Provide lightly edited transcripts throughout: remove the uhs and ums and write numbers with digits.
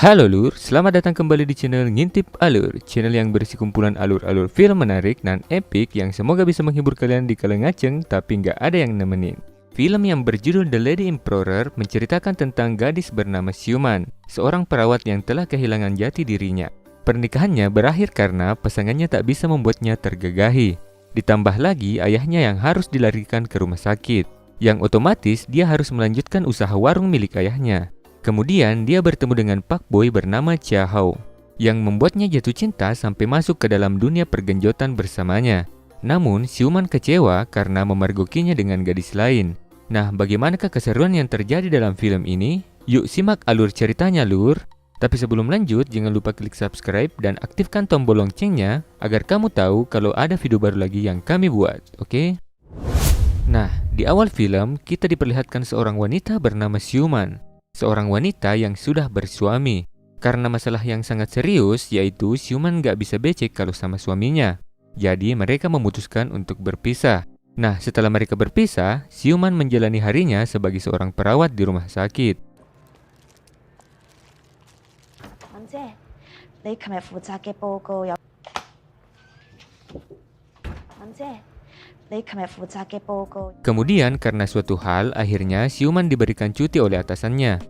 Halo Lur, selamat datang kembali di channel Ngintip Alur, channel yang berisi kumpulan alur-alur film menarik dan epik yang semoga bisa menghibur kalian di kala ngaceng tapi nggak ada yang nemenin. Film yang berjudul The Lady Emperor menceritakan tentang gadis bernama Xiuman, seorang perawat yang telah kehilangan jati dirinya. Pernikahannya berakhir karena pasangannya tak bisa membuatnya tergagahi. Ditambah lagi ayahnya yang harus dilarikan ke rumah sakit, yang otomatis dia harus melanjutkan usaha warung milik ayahnya. Kemudian dia bertemu dengan Pak Boy bernama Chia Hao, yang membuatnya jatuh cinta sampai masuk ke dalam dunia pergenjotan bersamanya. Namun, Xiuman kecewa karena memergokinya dengan gadis lain. Nah, bagaimanakah keseruan yang terjadi dalam film ini? Yuk simak alur ceritanya, Lur. Tapi sebelum lanjut, jangan lupa klik subscribe dan aktifkan tombol loncengnya agar kamu tahu kalau ada video baru lagi yang kami buat, oke? Nah, di awal film, kita diperlihatkan seorang wanita bernama Xiuman. Seorang wanita yang sudah bersuami. Karena masalah yang sangat serius, yaitu Xiuman gak bisa becek kalau sama suaminya. Jadi mereka memutuskan untuk berpisah. Nah, setelah mereka berpisah, Xiuman menjalani harinya sebagai seorang perawat di rumah sakit. Kemudian karena suatu hal, akhirnya Xiuman diberikan cuti oleh atasannya.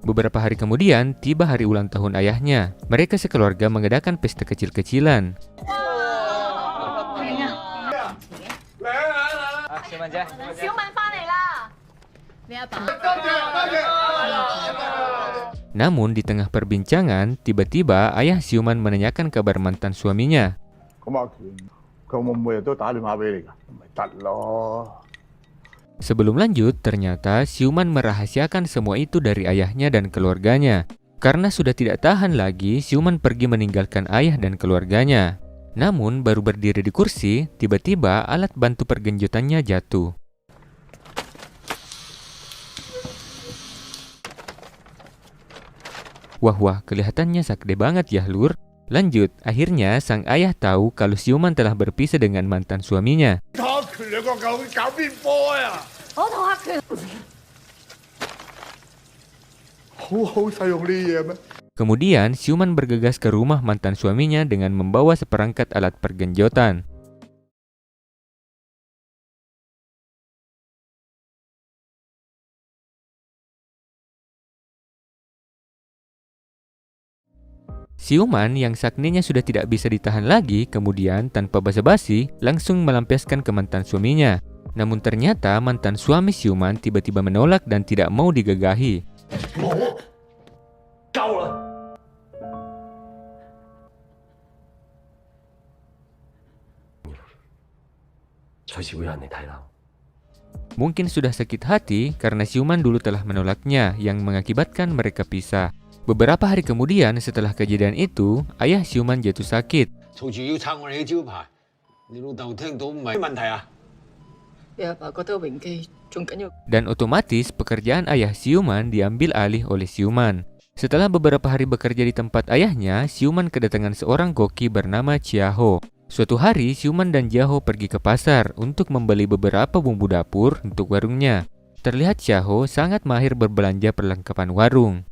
Beberapa hari kemudian, tiba hari ulang tahun ayahnya. Mereka sekeluarga mengadakan pesta kecil-kecilan. Namun di tengah perbincangan, tiba-tiba ayah Xiuman menanyakan kabar mantan suaminya. Sebelum lanjut, ternyata Xiuman merahasiakan semua itu dari ayahnya dan keluarganya. Karena sudah tidak tahan lagi, Xiuman pergi meninggalkan ayah dan keluarganya. Namun baru berdiri di kursi, tiba-tiba alat bantu pergenjotannya jatuh. Wah, kelihatannya sakde banget ya, Lur. Lanjut, akhirnya sang ayah tahu kalau Xiuman telah berpisah dengan mantan suaminya. Kemudian, Xiuman bergegas ke rumah mantan suaminya dengan membawa seperangkat alat pergenjotan. Xiuman yang sakninya sudah tidak bisa ditahan lagi, kemudian tanpa basa-basi langsung melampiaskan ke mantan suaminya. Namun ternyata mantan suami Xiuman tiba-tiba menolak dan tidak mau digagahi. Mungkin sudah sakit hati karena Xiuman dulu telah menolaknya yang mengakibatkan mereka pisah. Beberapa hari kemudian setelah kejadian itu, ayah Xiuman jatuh sakit. Dan otomatis pekerjaan ayah Xiuman diambil alih oleh Xiuman. Setelah beberapa hari bekerja di tempat ayahnya, Xiuman kedatangan seorang koki bernama Chia Hao. Suatu hari, Xiuman dan Chia Hao pergi ke pasar untuk membeli beberapa bumbu dapur untuk warungnya. Terlihat Chia Hao sangat mahir berbelanja perlengkapan warung.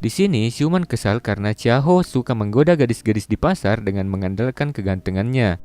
Di sini, Xiuman kesal karena Chia Hao suka menggoda gadis-gadis di pasar dengan mengandalkan kegantengannya.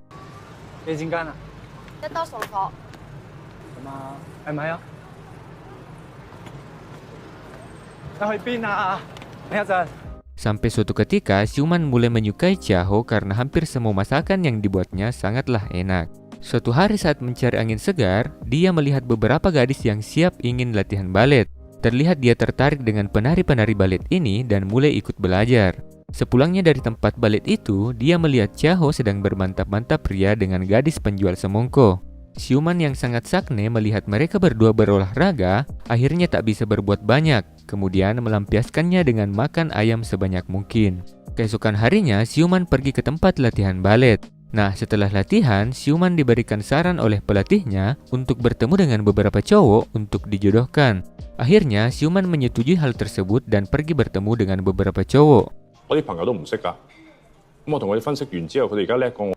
Sampai suatu ketika, Xiuman mulai menyukai Chia Hao karena hampir semua masakan yang dibuatnya sangatlah enak. Suatu hari saat mencari angin segar, dia melihat beberapa gadis yang siap ingin latihan balet. Terlihat dia tertarik dengan penari-penari balet ini dan mulai ikut belajar. Sepulangnya dari tempat balet itu, dia melihat Chia Hao sedang bermantap-mantap pria dengan gadis penjual semongko. Xiuman yang sangat sakne melihat mereka berdua berolahraga, akhirnya tak bisa berbuat banyak, kemudian melampiaskannya dengan makan ayam sebanyak mungkin. Keesokan harinya, Xiuman pergi ke tempat latihan balet. Nah, setelah latihan, Siuman diberikan saran oleh pelatihnya untuk bertemu dengan beberapa cowok untuk dijodohkan. Akhirnya, Siuman menyetujui hal tersebut dan pergi bertemu dengan beberapa cowok. 我啲朋友都唔識㗎，咁我同佢哋分析完之後，佢哋而家叻過我。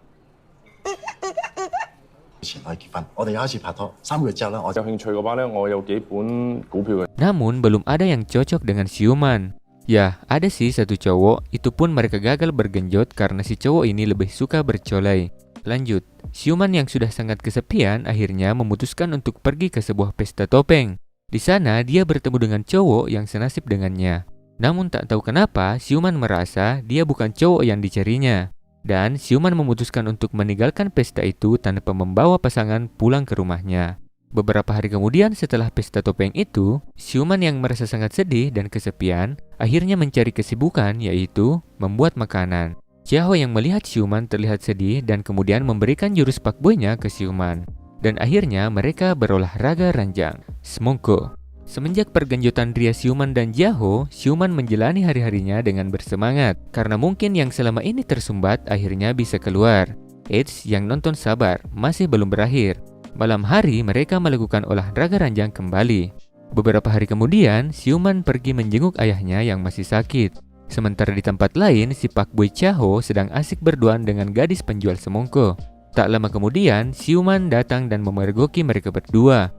前可以結婚，我哋有一次拍拖，3個月之後咧，我有興趣嘅話咧，我有幾本股票嘅。 Namun, belum ada yang cocok dengan Siuman. Ya, ada sih satu cowok, itu pun mereka gagal bergenjot karena si cowok ini lebih suka bercolai. Lanjut, Siuman yang sudah sangat kesepian akhirnya memutuskan untuk pergi ke sebuah pesta topeng. Di sana, dia bertemu dengan cowok yang senasib dengannya. Namun tak tahu kenapa, Siuman merasa dia bukan cowok yang dicarinya. Dan Siuman memutuskan untuk meninggalkan pesta itu tanpa membawa pasangan pulang ke rumahnya. Beberapa hari kemudian setelah pesta topeng itu, Siuman yang merasa sangat sedih dan kesepian akhirnya mencari kesibukan, yaitu membuat makanan. Chiaho yang melihat Siuman terlihat sedih dan kemudian memberikan jurus pakboynya ke Siuman. Dan akhirnya mereka berolahraga ranjang, Semongko. Semenjak pergenjotan Ria Siuman dan Chiaho, Siuman menjalani hari-harinya dengan bersemangat karena mungkin yang selama ini tersumbat akhirnya bisa keluar. Eits, yang nonton sabar, masih belum berakhir. Malam hari mereka melakukan olahraga ranjang kembali. Beberapa hari kemudian, Siuman pergi menjenguk ayahnya yang masih sakit. Sementara di tempat lain, si Pakboy Chiaho sedang asik berduaan dengan gadis penjual semongko. Tak lama kemudian, Siuman datang dan memergoki mereka berdua.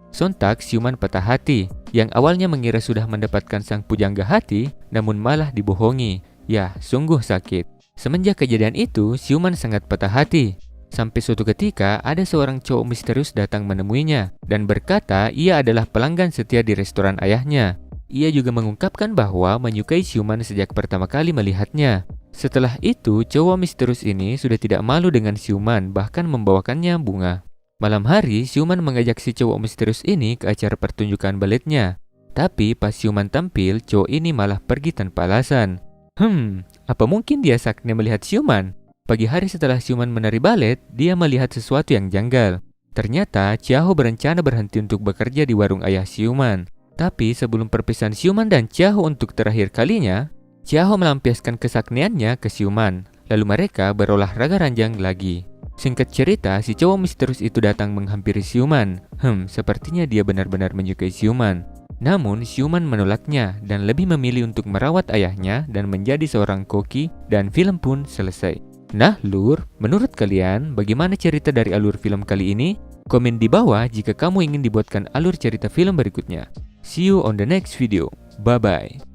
Sontak, Siuman patah hati. Yang awalnya mengira sudah mendapatkan sang pujangga hati, namun malah dibohongi. Ya, sungguh sakit. Semenjak kejadian itu, Siuman sangat patah hati. Sampai suatu ketika, ada seorang cowok misterius datang menemuinya dan berkata ia adalah pelanggan setia di restoran ayahnya. Ia juga mengungkapkan bahwa menyukai Siuman sejak pertama kali melihatnya. Setelah itu, cowok misterius ini sudah tidak malu dengan Siuman, bahkan membawakannya bunga. Malam hari, Siuman mengajak si cowok misterius ini ke acara pertunjukan baletnya. Tapi pas Siuman tampil, cowok ini malah pergi tanpa alasan. Apa mungkin dia sakitnya melihat Siuman? Pagi hari setelah Siuman menari balet, dia melihat sesuatu yang janggal. Ternyata, Chiaho berencana berhenti untuk bekerja di warung ayah Siuman. Tapi sebelum perpisahan Siuman dan Chiaho untuk terakhir kalinya, Chiaho melampiaskan kesaktiannya ke Siuman. Lalu mereka berolahraga ranjang lagi. Singkat cerita, si cowok misterius itu datang menghampiri Siuman. Sepertinya dia benar-benar menyukai Siuman. Namun, Siuman menolaknya dan lebih memilih untuk merawat ayahnya dan menjadi seorang koki, dan film pun selesai. Nah, Lur, menurut kalian bagaimana cerita dari alur film kali ini? Komen di bawah jika kamu ingin dibuatkan alur cerita film berikutnya. See you on the next video. Bye-bye.